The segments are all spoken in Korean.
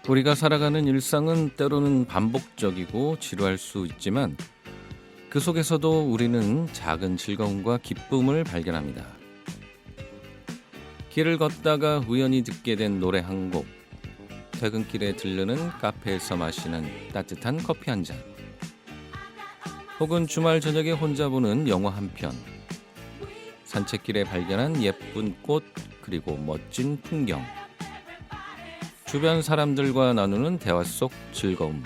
우리가 살아가는 일상은 때로는 반복적이고 지루할 수 있지만 그 속에서도 우리는 작은 즐거움과 기쁨을 발견합니다. 길을 걷다가 우연히 듣게 된 노래 한 곡, 퇴근길에 들르는 카페에서 마시는 따뜻한 커피 한 잔, 혹은 주말 저녁에 혼자 보는 영화 한 편, 산책길에 발견한 예쁜 꽃 그리고 멋진 풍경, 주변 사람들과 나누는 대화 속 즐거움.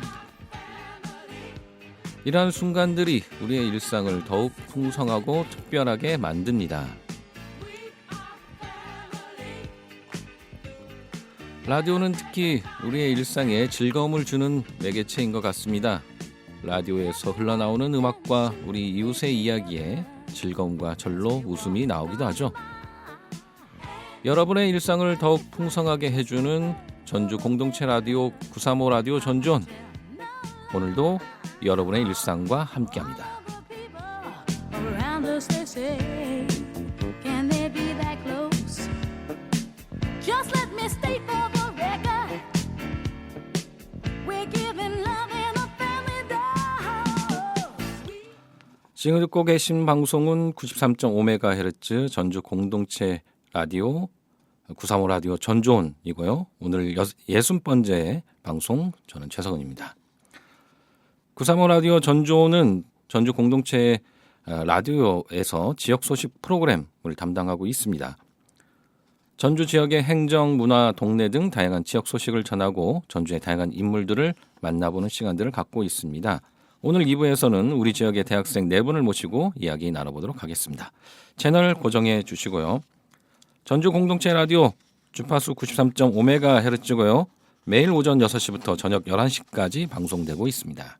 이러한 순간들이 우리의 일상을 더욱 풍성하고 특별하게 만듭니다. 라디오는 특히 우리의 일상에 즐거움을 주는 매개체인 것 같습니다. 라디오에서 흘러나오는 음악과 우리 이웃의 이야기에 즐거움과 절로 웃음이 나오기도 하죠. 여러분의 일상을 더욱 풍성하게 해주는 전주 공동체 라디오 935 라디오 전존, 오늘도 여러분의 일상과 함께합니다. 지금 듣고 계신 방송은 93.5MHz 전주 공동체 라디오 935 라디오 전존이고요. 오늘 60번째 방송, 저는 최석은입니다. 935 라디오 전존은 전주 공동체 라디오에서 지역 소식 프로그램을 담당하고 있습니다. 전주 지역의 행정, 문화, 동네 등 다양한 지역 소식을 전하고 전주의 다양한 인물들을 만나보는 시간들을 갖고 있습니다. 오늘 2부에서는 우리 지역의 대학생 4분을 모시고 이야기 나눠보도록 하겠습니다. 채널 고정해 주시고요. 전주 공동체 라디오 주파수 93.5MHz고요. 매일 오전 6시부터 저녁 11시까지 방송되고 있습니다.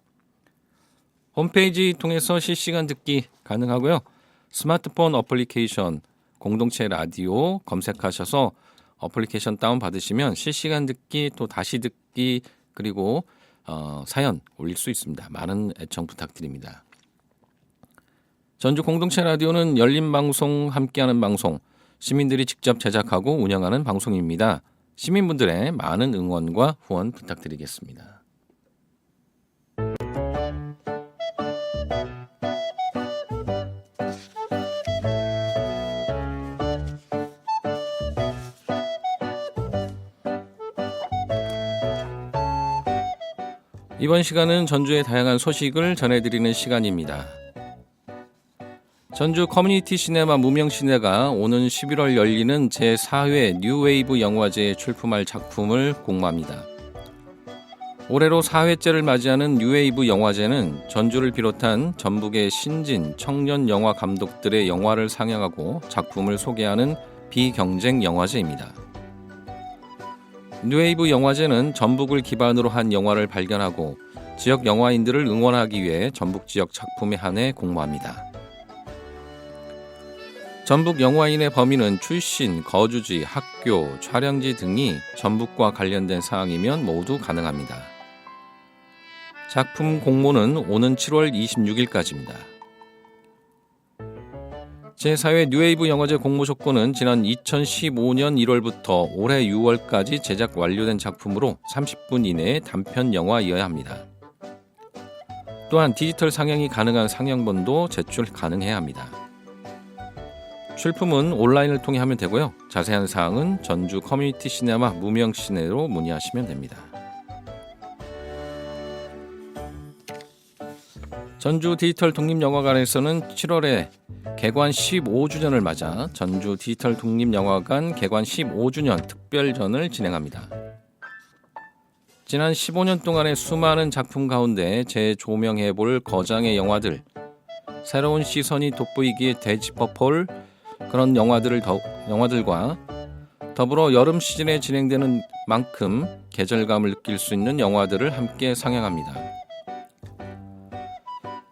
홈페이지 통해서 실시간 듣기 가능하고요. 스마트폰 어플리케이션 공동체 라디오 검색하셔서 어플리케이션 다운받으시면 실시간 듣기, 또 다시 듣기, 그리고 사연 올릴 수 있습니다. 많은 애청 부탁드립니다. 전주 공동체 라디오는 열린 방송, 함께하는 방송, 시민들이 직접 제작하고 운영하는 방송입니다. 시민분들의 많은 응원과 후원 부탁드리겠습니다. 이번 시간은 전주의 다양한 소식을 전해드리는 시간입니다. 전주 커뮤니티 시네마 무명시네가 오는 11월 열리는 제4회 뉴웨이브 영화제에 출품할 작품을 공모합니다. 올해로 4회째를 맞이하는 뉴웨이브 영화제는 전주를 비롯한 전북의 신진, 청년 영화 감독들의 영화를 상영하고 작품을 소개하는 비경쟁 영화제입니다. 뉴웨이브 영화제는 전북을 기반으로 한 영화를 발견하고 지역 영화인들을 응원하기 위해 전북 지역 작품에 한해 공모합니다. 전북 영화인의 범위는 출신, 거주지, 학교, 촬영지 등이 전북과 관련된 사항이면 모두 가능합니다. 작품 공모는 오는 7월 26일까지입니다. 제4회 뉴웨이브 영화제 공모 조건은 지난 2015년 1월부터 올해 6월까지 제작 완료된 작품으로 30분 이내의 단편 영화이어야 합니다. 또한 디지털 상영이 가능한 상영본도 제출 가능해야 합니다. 출품은 온라인을 통해 하면 되고요. 자세한 사항은 전주 커뮤니티 시네마 무명시네로 문의하시면 됩니다. 전주 디지털 독립영화관에서는 7월에 개관 15주년을 맞아 전주 디지털 독립영화관 개관 15주년 특별전을 진행합니다. 지난 15년 동안의 수많은 작품 가운데 재조명해볼 거장의 영화들, 새로운 시선이 돋보이기에 되짚어볼 그런 영화들과 더불어 여름 시즌에 진행되는 만큼 계절감을 느낄 수 있는 영화들을 함께 상영합니다.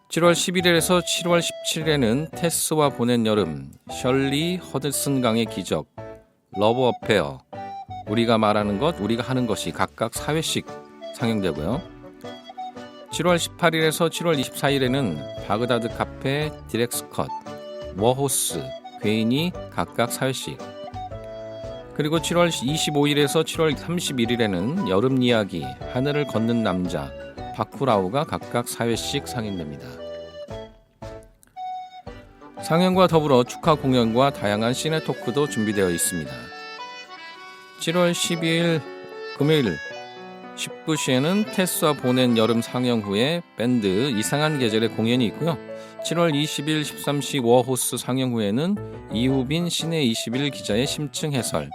7월 11일에서 7월 17일에는 테스와 보낸 여름, 셜리 허드슨 강의 기적, 러브 어페어, 우리가 말하는 것, 우리가 하는 것이 각각 4회씩 상영되고요. 7월 18일에서 7월 24일에는 바그다드 카페, 디렉스 컷, 워호스, 괴인이 각각 4회씩, 그리고 7월 25일에서 7월 31일에는 여름 이야기, 하늘을 걷는 남자, 바쿠라우가 각각 4회씩 상영됩니다. 상영과 더불어 축하 공연과 다양한 시네 토크도 준비되어 있습니다. 7월 12일 금요일 19시에는 테스와 보낸 여름 상영 후에 밴드 이상한 계절의 공연이 있고요. 7월 20일 13시 워호스 상영 후에는 이후빈 시내 21 기자의 심층 해설,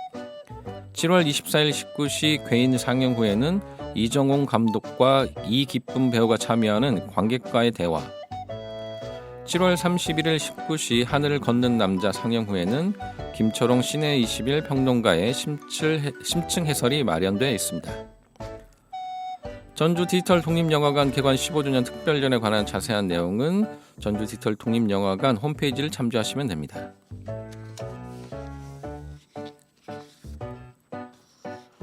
7월 24일 19시 괴인 상영 후에는 이정홍 감독과 이기쁨 배우가 참여하는 관객과의 대화, 7월 31일 19시 하늘을 걷는 남자 상영 후에는 김철홍 시내 21 평론가의 심층 해설이 마련되어 있습니다. 전주 디지털 독립영화관 개관 15주년 특별전에 관한 자세한 내용은 전주 디지털 독립영화관 홈페이지를 참조하시면 됩니다.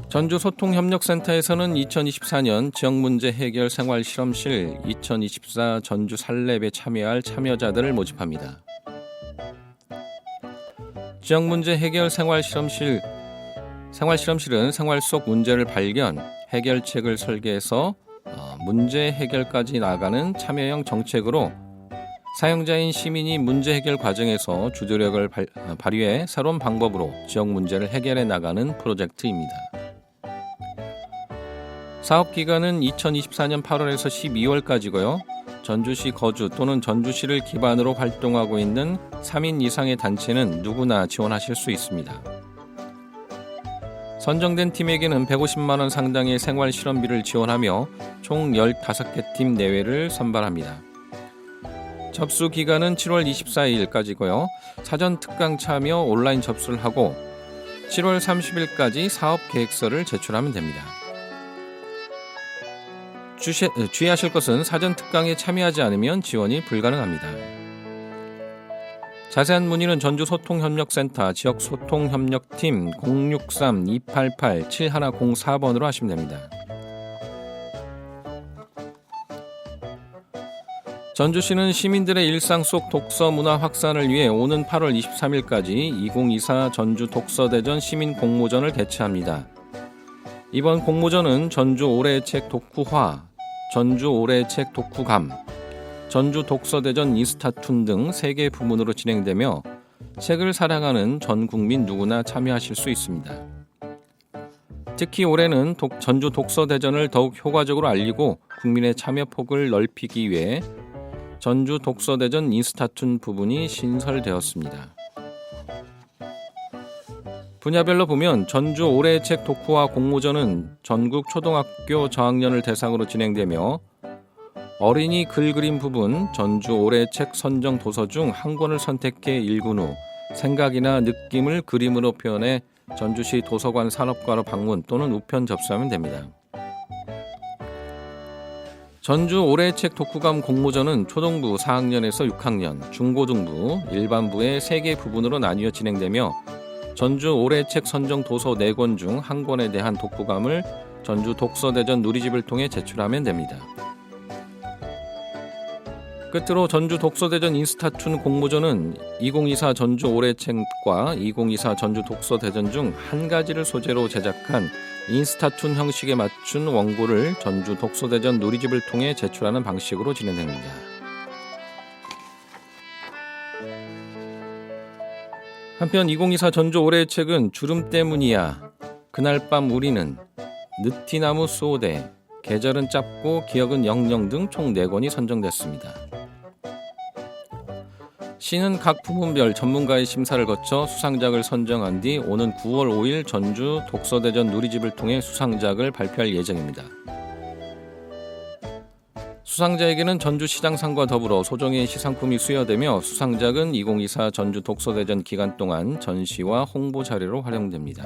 전주 소통협력센터에서는 2024년 지역문제 해결 생활실험실 2024 전주 살랩에 참여할 참여자들을 모집합니다. 지역문제 해결 생활실험실은 생활 속 문제를 발견, 해결책을 설계해서 문제 해결까지 나아가는 참여형 정책으로 사용자인 시민이 문제 해결 과정에서 주도력을 발휘해 새로운 방법으로 지역 문제를 해결해 나가는 프로젝트입니다. 사업 기간은 2024년 8월에서 12월까지고요. 전주시 거주 또는 전주시를 기반으로 활동하고 있는 3인 이상의 단체는 누구나 지원하실 수 있습니다. 선정된 팀에게는 150만 원 상당의 생활 실험비를 지원하며 총 15개 팀 내외를 선발합니다. 접수 기간은 7월 24일까지고요. 사전 특강 참여 온라인 접수를 하고 7월 30일까지 사업 계획서를 제출하면 됩니다. 주의하실 것은 사전 특강에 참여하지 않으면 지원이 불가능합니다. 자세한 문의는 전주 소통협력센터 지역소통협력팀 063-288-7104번으로 하시면 됩니다. 전주시는 시민들의 일상 속 독서 문화 확산을 위해 오는 8월 23일까지 2024 전주 독서대전 시민 공모전을 개최합니다. 이번 공모전은 전주 올해의 책 독후화, 전주 올해의 책 독후감, 전주 독서대전 인스타툰 등 3개 부문으로 진행되며 책을 사랑하는 전 국민 누구나 참여하실 수 있습니다. 특히 올해는 전주 독서대전을 더욱 효과적으로 알리고 국민의 참여 폭을 넓히기 위해 전주 독서대전 인스타툰 부분이 신설되었습니다. 분야별로 보면 전주 올해의 책 독후화 공모전은 전국 초등학교 저학년을 대상으로 진행되며 어린이 글 그림 부분 전주 올해의 책 선정 도서 중 한 권을 선택해 읽은 후 생각이나 느낌을 그림으로 표현해 전주시 도서관 산업과로 방문 또는 우편 접수하면 됩니다. 전주 올해의 책 독후감 공모전은 초등부 4학년에서 6학년, 중고등부, 일반부의 3개 부분으로 나뉘어 진행되며 전주 올해의 책 선정 도서 4권 중 한 권에 대한 독후감을 전주 독서대전 누리집을 통해 제출하면 됩니다. 끝으로 전주 독서대전 인스타툰 공모전은 2024 전주 올해의 책과 2024 전주 독서대전 중 한 가지를 소재로 제작한 인스타툰 형식에 맞춘 원고를 전주 독서대전 누리집을 통해 제출하는 방식으로 진행됩니다. 한편 2024 전주 올해의 책은 주름 때문이야, 그날 밤 우리는, 느티나무 수호대, 계절은 짧고 기억은 영영 등 총 4권이 선정됐습니다. 시는 각 부문별 전문가의 심사를 거쳐 수상작을 선정한 뒤 오는 9월 5일 전주 독서대전 누리집을 통해 수상작을 발표할 예정입니다. 수상자에게는 전주시장상과 더불어 소정의 시상품이 수여되며 수상작은 2024 전주 독서대전 기간 동안 전시와 홍보 자료로 활용됩니다.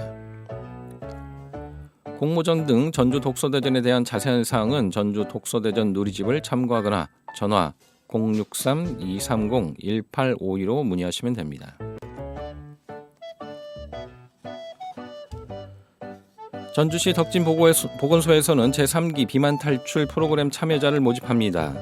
공모전 등 전주 독서대전에 대한 자세한 사항은 전주 독서대전 누리집을 참고하거나 전화 063-230-1852로 문의하시면 됩니다. 전주시 덕진보건소에서는 제3기 비만 탈출 프로그램 참여자를 모집합니다.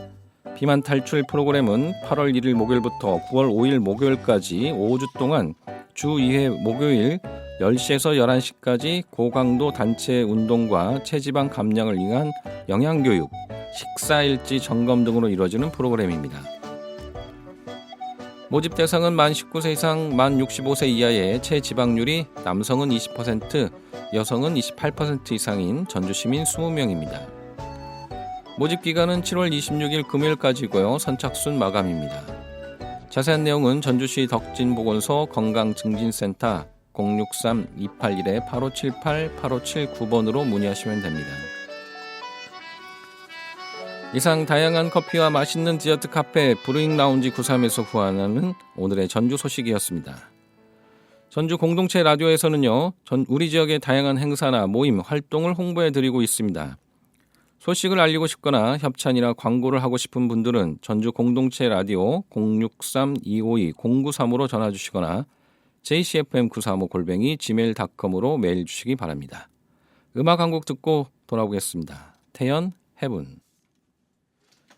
비만 탈출 프로그램은 8월 1일 목요일부터 9월 5일 목요일까지 5주 동안 주 2회 목요일 10시에서 11시까지 고강도 단체 운동과 체지방 감량을 위한 영양교육, 식사일지 점검 등으로 이루어지는 프로그램입니다. 모집 대상은 만 19세 이상, 만 65세 이하의 체지방률이 남성은 20%, 여성은 28% 이상인 전주시민 20명입니다. 모집 기간은 7월 26일 금요일까지고요. 선착순 마감입니다. 자세한 내용은 전주시 덕진보건소 건강증진센터 063-281-8578, 8579번으로 문의하시면 됩니다. 이상 다양한 커피와 맛있는 디저트 카페 브루잉 라운지 93에서 후원하는 오늘의 전주 소식이었습니다. 전주 공동체 라디오에서는요, 우리 지역의 다양한 행사나 모임, 활동을 홍보해드리고 있습니다. 소식을 알리고 싶거나 협찬이나 광고를 하고 싶은 분들은 전주 공동체 라디오 063-252-0935로 전화 주시거나 jcfm935@gmail.com으로 메일 주시기 바랍니다. 음악 한 곡 듣고 돌아오겠습니다. 태연, 해분.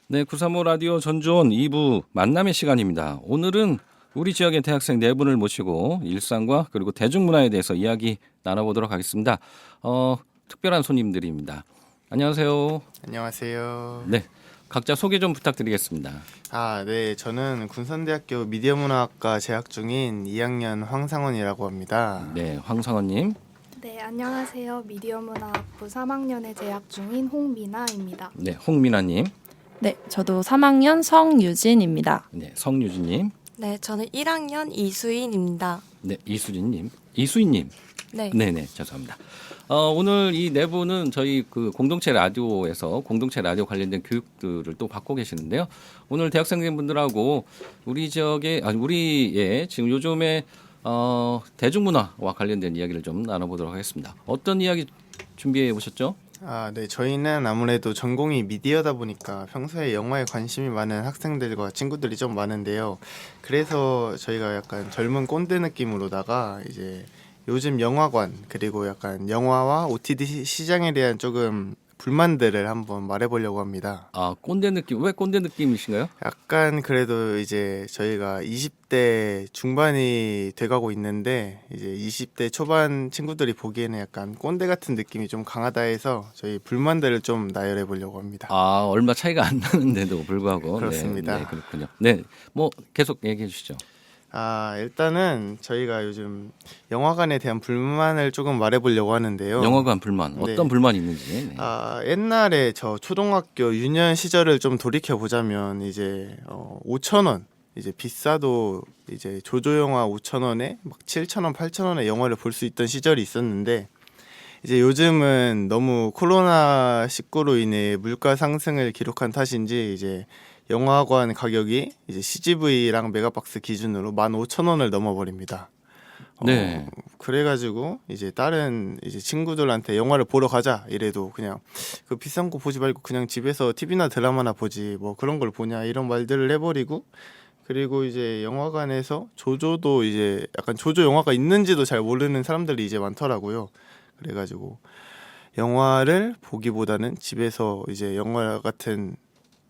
네, 935 라디오 전주온 2부 만남의 시간입니다. 오늘은 우리 지역의 대학생 4분을 모시고 일상과 그리고 대중문화에 대해서 이야기 나눠보도록 하겠습니다. 특별한 손님들입니다. 안녕하세요. 안녕하세요. 네, 각자 소개 좀 부탁드리겠습니다. 네, 저는 군산대학교 미디어문화학과 재학 중인 2학년 황상원이라고 합니다. 네, 황상원님. 네, 안녕하세요. 미디어문화학부 3학년에 재학 중인 홍미나입니다. 네, 홍민아님. 네, 저도 3학년 성유진입니다. 네, 성유진님. 네, 저는 1학년 이수인입니다. 네, 이수진님. 이수인님. 네. 네네, 죄송합니다. 오늘 이 네 분은 저희 그 공동체 라디오에서 공동체 라디오 관련된 교육들을 또 받고 계시는데요. 오늘 대학생분들하고 우리 지역의 우리의 지금 요즘에 대중문화와 관련된 이야기를 좀 나눠보도록 하겠습니다. 어떤 이야기 준비해 보셨죠? 네, 저희는 아무래도 전공이 미디어다 보니까 평소에 영화에 관심이 많은 학생들과 친구들이 좀 많은데요. 그래서 저희가 약간 젊은 꼰대 느낌으로다가 이제 요즘 영화관 그리고 약간 영화와 OTT 시장에 대한 조금 불만들을 한번 말해보려고 합니다. 꼰대 느낌. 왜 꼰대 느낌이신가요? 약간 그래도 이제 저희가 20대 중반이 돼가고 있는데 이제 20대 초반 친구들이 보기에는 약간 꼰대 같은 느낌이 좀 강하다 해서 저희 불만들을 좀 나열해 보려고 합니다. 얼마 차이가 안 나는데도 불구하고. 그렇습니다. 네, 그렇군요. 네, 뭐 계속 얘기해 주시죠. 일단은 저희가 요즘 영화관에 대한 불만을 조금 말해보려고 하는데요. 영화관 불만. 네. 어떤 불만이 있는지. 네. 옛날에 저 초등학교 유년 시절을 좀 돌이켜 보자면 이제 5,000원 이제 비싸도 이제 조조 영화 5,000원에 막 7,000원, 8,000원에 영화를 볼 수 있던 시절이 있었는데 이제 요즘은 너무 코로나19로 인해 물가 상승을 기록한 탓인지 이제 영화관 가격이 이제 CGV랑 메가박스 기준으로 15,000원을 넘어버립니다. 네. 그래가지고 이제 다른 이제 친구들한테 영화를 보러 가자 이래도 그냥 그 비싼 거 보지 말고 그냥 집에서 TV나 드라마나 보지 뭐 그런 걸 보냐 이런 말들을 해버리고 그리고 이제 영화관에서 조조도 이제 약간 조조 영화가 있는지도 잘 모르는 사람들이 이제 많더라고요. 그래가지고 영화를 보기보다는 집에서 이제 영화 같은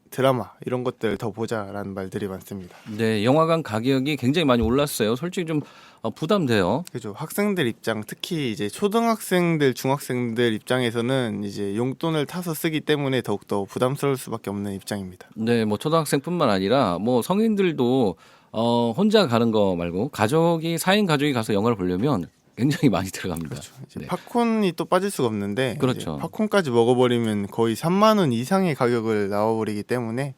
드라마 이런 것들 더 보자라는 말들이 많습니다. 네, 영화관 가격이 굉장히 많이 올랐어요. 솔직히 좀 부담돼요. 그죠. 학생들 입장, 특히 이제 초등학생들, 중학생들 입장에서는 이제 용돈을 타서 쓰기 때문에 더욱더 부담스러울 수밖에 없는 입장입니다. 네, 뭐 초등학생뿐만 아니라 뭐 성인들도 혼자 가는 거 말고 4인 가족이 가서 영화를 보려면 굉장히 많이 들어갑니다. 그렇죠. 이제 네. 팝콘이 또 빠질 수가 없는데 그렇죠. 이제 팝콘까지 먹어버리면 거의 3만 원 이상의 가격을 나와버리기 때문에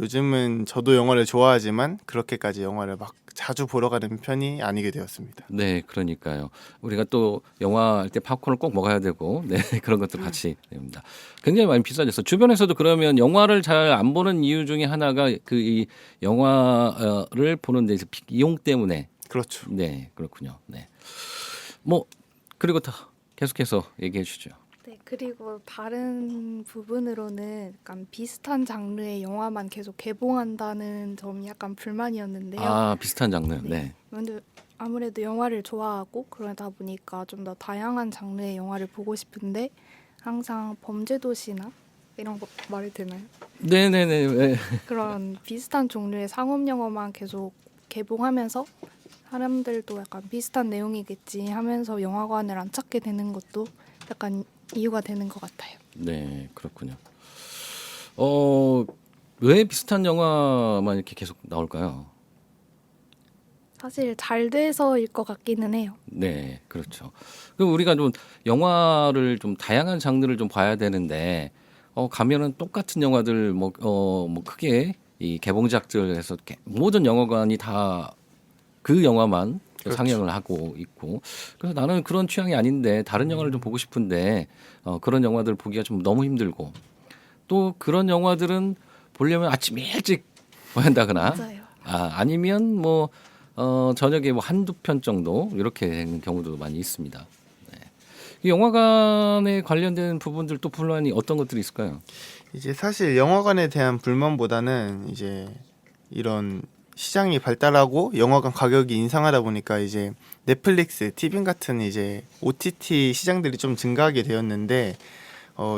요즘은 저도 영화를 좋아하지만 그렇게까지 영화를 막 자주 보러 가는 편이 아니게 되었습니다. 네, 그러니까요. 우리가 또 영화 할 때 팝콘을 꼭 먹어야 되고, 네, 그런 것도 같이 됩니다. 굉장히 많이 비싸졌어. 주변에서도 그러면 영화를 잘 안 보는 이유 중에 하나가 이 영화를 보는 데 비용 때문에. 그렇죠. 네, 그렇군요. 네. 뭐 그리고 다 계속해서 얘기해 주죠. 네, 그리고 다른 부분으로는 약간 비슷한 장르의 영화만 계속 개봉한다는 점이 약간 불만이었는데요. 비슷한 장르. 네. 근데 아무래도 영화를 좋아하고 그러다 보니까 좀 더 다양한 장르의 영화를 보고 싶은데 항상 범죄도시나 이런 거 말이 되나요? 네네네. 네. 그런 비슷한 종류의 상업 영화만 계속 개봉하면서 사람들도 약간 비슷한 내용이겠지 하면서 영화관을 안 찾게 되는 것도 약간 이유가 되는 것 같아요. 네, 그렇군요. 왜 비슷한 영화만 이렇게 계속 나올까요? 사실 잘 돼서일 것 같기는 해요. 네, 그렇죠. 그럼 우리가 좀 영화를 좀 다양한 장르를 좀 봐야 되는데 가면은 똑같은 영화들 뭐 크게 이 개봉작들에서 이렇게 모든 영화관이 다 그 영화만 그렇죠. 상영을 하고 있고 그래서 나는 그런 취향이 아닌데 다른 영화를 좀 보고 싶은데 그런 영화들 보기가 좀 너무 힘들고 또 그런 영화들은 보려면 아침 일찍 봐야 한다거나 맞아요. 아니면 뭐 저녁에 뭐 한두 편 정도 이렇게 되는 경우도 많이 있습니다. 네. 이 영화관에 관련된 부분들 또 불만이 어떤 것들이 있을까요? 이제 사실 영화관에 대한 불만보다는 이제 이런 시장이 발달하고 영화관 가격이 인상하다 보니까 이제 넷플릭스, 티빙 같은 이제 OTT 시장들이 좀 증가하게 되었는데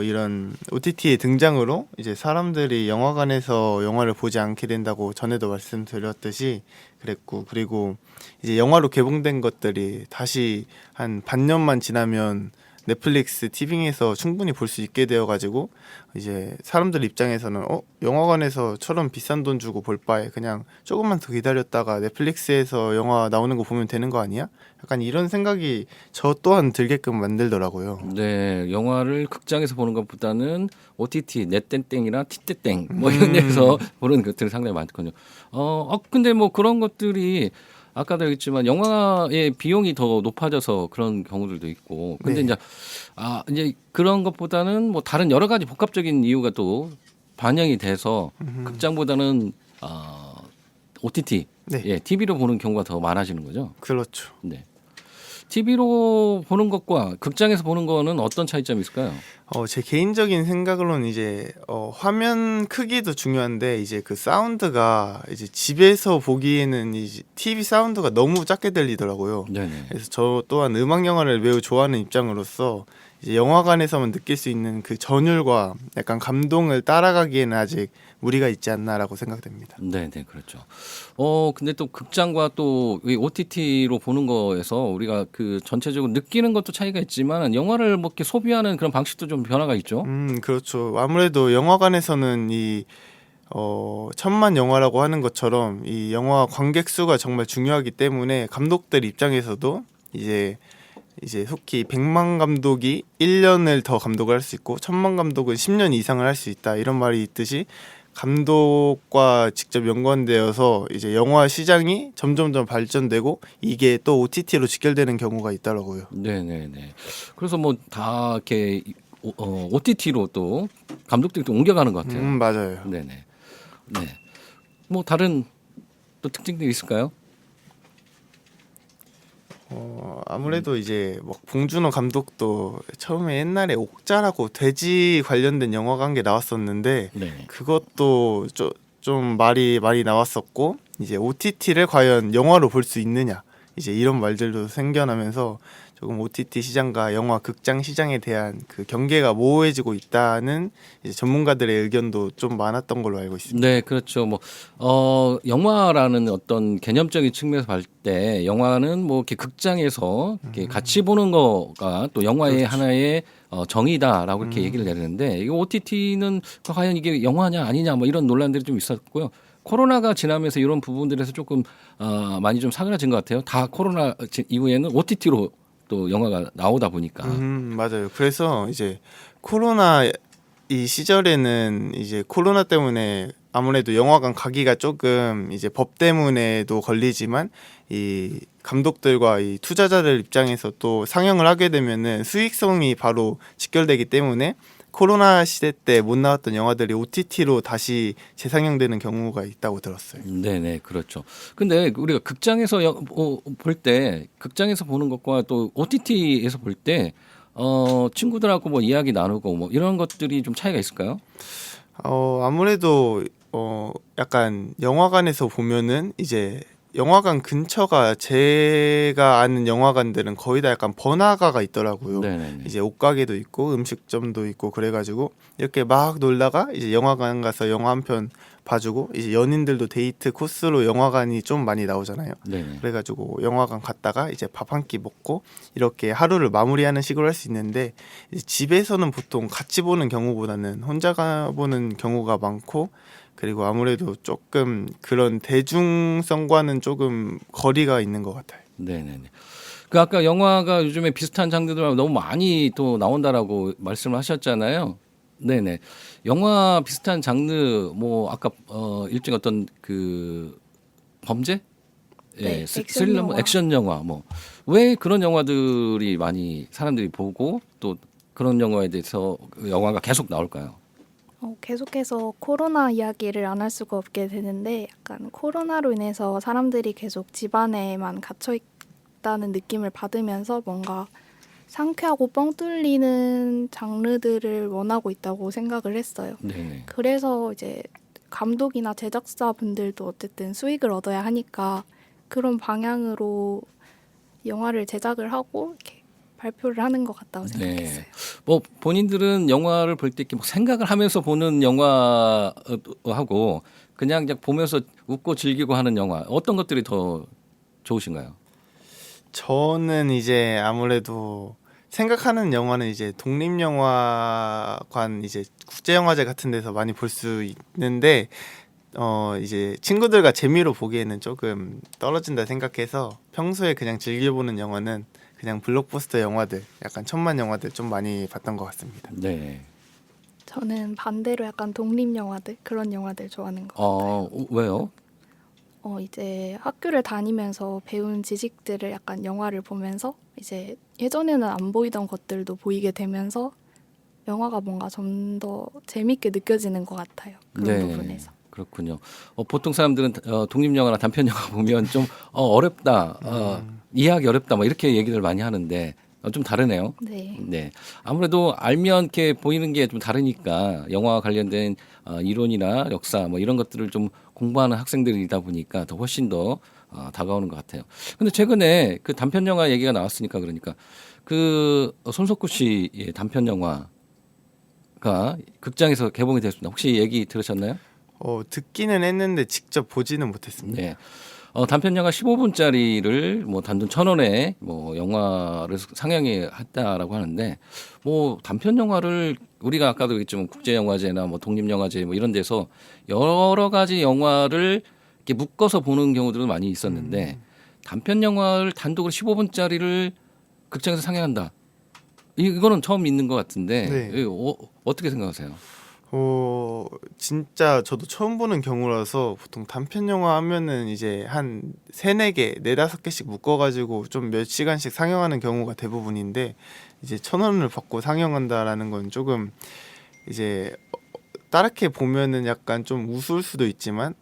이런 OTT의 등장으로 이제 사람들이 영화관에서 영화를 보지 않게 된다고 전에도 말씀드렸듯이 그랬고 그리고 이제 영화로 개봉된 것들이 다시 한 반년만 지나면 넷플릭스, 티빙에서 충분히 볼 수 있게 되어가지고 이제 사람들 입장에서는 영화관에서처럼 비싼 돈 주고 볼 바에 그냥 조금만 더 기다렸다가 넷플릭스에서 영화 나오는 거 보면 되는 거 아니야? 약간 이런 생각이 저 또한 들게끔 만들더라고요. 네, 영화를 극장에서 보는 것보다는 OTT, 넷땡땡이나 티떼땡 뭐 이런 데서 보는 것들이 상당히 많거든요. 근데 뭐 그런 것들이 아까도 얘기했지만 영화의 비용이 더 높아져서 그런 경우들도 있고. 근데 네. 이제 그런 것보다는 뭐 다른 여러 가지 복합적인 이유가 또 반영이 돼서 극장보다는 OTT, 네. 예, TV로 보는 경우가 더 많아지는 거죠. 그렇죠. 네. TV로 보는 것과 극장에서 보는 거는 어떤 차이점이 있을까요? 제 개인적인 생각으로는 이제 화면 크기도 중요한데 이제 그 사운드가 이제 집에서 보기에는 이제 TV 사운드가 너무 작게 들리더라고요. 네네. 그래서 저 또한 음악 영화를 매우 좋아하는 입장으로서 이제 영화관에서만 느낄 수 있는 그 전율과 약간 감동을 따라가기에는 아직 무리가 있지 않나라고 생각됩니다. 네네, 그렇죠. 근데 또 극장과 또 이 OTT로 보는 거에서 우리가 그 전체적으로 느끼는 것도 차이가 있지만 영화를 뭐 이렇게 소비하는 그런 방식도 좀 변화가 있죠. 그렇죠. 아무래도 영화관에서는 천만 영화라고 하는 것처럼 이 영화 관객 수가 정말 중요하기 때문에 감독들 입장에서도 이제 속히 100만 감독이 1년을 더 감독을 할 수 있고 1000만 감독은 10년 이상을 할 수 있다 이런 말이 있듯이 감독과 직접 연관되어서 이제 영화 시장이 점점점 발전되고 이게 또 OTT로 직결되는 경우가 있더라고요. 네네네. 그래서 뭐 다 이렇게 OTT로 또 감독들이 또 옮겨가는 것 같아요. 맞아요. 네네. 네. 뭐 다른 또 특징들이 있을까요? 아무래도 이제 뭐 봉준호 감독도 처음에 옛날에 옥자라고 돼지 관련된 영화 관계 나왔었는데 네. 그것도 좀 말이 많이 나왔었고 이제 OTT를 과연 영화로 볼 수 있느냐 이제 이런 말들도 생겨나면서 조금 OTT 시장과 영화 극장 시장에 대한 그 경계가 모호해지고 있다는 이제 전문가들의 의견도 좀 많았던 걸로 알고 있습니다. 네, 그렇죠. 뭐 영화라는 어떤 개념적인 측면에서 볼 때 영화는 뭐 이렇게 극장에서 이렇게 같이 보는 거가 또 영화의 그렇죠. 하나의 정의다라고 이렇게 얘기를 내리는데 이 OTT는 과연 이게 영화냐 아니냐 뭐 이런 논란들이 좀 있었고요. 코로나가 지나면서 이런 부분들에서 조금 많이 좀 사그라진 것 같아요. 다 코로나 이후에는 OTT로 또 영화가 나오다 보니까. 맞아요. 그래서 이제 코로나 이 시절에는 이제 코로나 때문에 아무래도 영화관 가기가 조금 이제 법 때문에도 걸리지만 이 감독들과 이 투자자들 입장에서 또 상영을 하게 되면은 수익성이 바로 직결되기 때문에 코로나 시대 때 못 나왔던 영화들이 OTT로 다시 재상영되는 경우가 있다고 들었어요. 네네, 그렇죠. 근데 우리가 극장에서 볼 때, 극장에서 보는 것과 또 OTT에서 볼 때, 친구들하고 뭐 이야기 나누고 뭐 이런 것들이 좀 차이가 있을까요? 아무래도 약간 영화관에서 보면은 이제 영화관 근처가 제가 아는 영화관들은 거의 다 약간 번화가가 있더라고요. 네네네. 이제 옷가게도 있고 음식점도 있고 그래가지고 이렇게 막 놀다가 이제 영화관 가서 영화 한 편 봐주고 이제 연인들도 데이트 코스로 영화관이 좀 많이 나오잖아요. 네. 그래가지고 영화관 갔다가 이제 밥 한 끼 먹고 이렇게 하루를 마무리하는 식으로 할 수 있는데 이제 집에서는 보통 같이 보는 경우보다는 혼자 가보는 경우가 많고 그리고 아무래도 조금 그런 대중성과는 조금 거리가 있는 것 같아요. 네네네. 그 아까 영화가 요즘에 비슷한 장르들 너무 많이 또 나온다라고 말씀을 하셨잖아요. 네네. 영화 비슷한 장르 뭐 아까 일종 어떤 그 범죄? 네, 스- 액션 스릴러, 영화. 액션 영화 뭐 왜 그런 영화들이 많이 사람들이 보고 또 그런 영화에 대해서 그 영화가 계속 나올까요? 계속해서 코로나 이야기를 안 할 수가 없게 되는데 약간 코로나로 인해서 사람들이 계속 집 안에만 갇혀 있다는 느낌을 받으면서 뭔가 상쾌하고 뻥 뚫리는 장르들을 원하고 있다고 생각을 했어요. 네네. 그래서 이제 감독이나 제작사분들도 어쨌든 수익을 얻어야 하니까 그런 방향으로 영화를 제작을 하고 이렇게 발표를 하는 것 같다고 생각했어요. 뭐 본인들은 영화를 볼 때 이렇게 막 생각을 하면서 보는 영화하고 그냥 보면서 웃고 즐기고 하는 영화 어떤 것들이 더 좋으신가요? 저는 이제 아무래도 생각하는 영화는 이제 독립영화관 이제 국제영화제 같은 데서 많이 볼 수 있는데 이제 친구들과 재미로 보기에는 조금 떨어진다 생각해서 평소에 그냥 즐겨보는 영화는 그냥 블록버스터 영화들 약간 천만 영화들 좀 많이 봤던 것 같습니다. 네. 저는 반대로 약간 독립 영화들 그런 영화들 좋아하는 것 같아요. 왜요? 이제 학교를 다니면서 배운 지식들을 약간 영화를 보면서 이제 예전에는 안 보이던 것들도 보이게 되면서 영화가 뭔가 좀 더 재밌게 느껴지는 것 같아요. 그런 부분에서. 그렇군요. 보통 사람들은 독립 영화나 단편 영화 보면 좀 어렵다, 이해하기 어렵다, 뭐 이렇게 얘기를 많이 하는데 좀 다르네요. 네. 네. 아무래도 알면 이렇게 보이는 게 좀 다르니까 영화와 관련된 이론이나 역사 뭐 이런 것들을 좀 공부하는 학생들이다 보니까 더 훨씬 더 다가오는 것 같아요. 근데 최근에 그 단편 영화 얘기가 나왔으니까 그러니까 그 손석구 씨의 단편 영화가 극장에서 개봉이 됐습니다. 혹시 얘기 들으셨나요? 듣기는 했는데 직접 보지는 못했습니다. 네. 단편 영화 15분짜리를 뭐 단돈 1,000원에 뭐 영화를 상영이 했다라고 하는데 뭐 단편 영화를 우리가 아까도 얘기했지만 국제영화제나 뭐 독립영화제 뭐 이런 데서 여러 가지 영화를 이렇게 묶어서 보는 경우들도 많이 있었는데 단편 영화를 단독으로 15분짜리를 극장에서 상영한다. 이거는 처음 있는 것 같은데 네. 어떻게 생각하세요? 진짜 저도 처음 보는 경우라서 보통 단편 영화 하면은 이제 한 세네 개, 네다섯 개씩 묶어가지고 좀 몇 시간씩 상영하는 경우가 대부분인데 이제 1,000원을 받고 상영한다라는 건 조금 이제 다르게 보면은 약간 좀 우스울 수도 있지만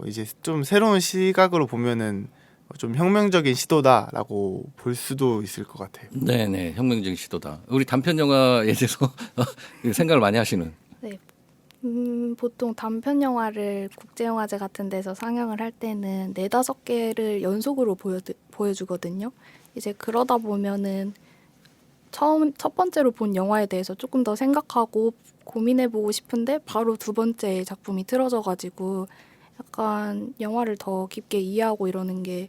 이제 좀 새로운 시각으로 보면은 좀 혁명적인 시도다라고 볼 수도 있을 것 같아요. 네네, 혁명적인 시도다. 우리 단편 영화에 대해서 생각을 많이 하시는. 네. 보통 단편 영화를 국제영화제 같은 데서 상영을 할 때는 네다섯 개를 연속으로 보여주거든요. 이제 그러다 보면은 첫 번째로 본 영화에 대해서 조금 더 생각하고 고민해보고 싶은데 바로 두 번째 작품이 틀어져가지고 약간 영화를 더 깊게 이해하고 이러는 게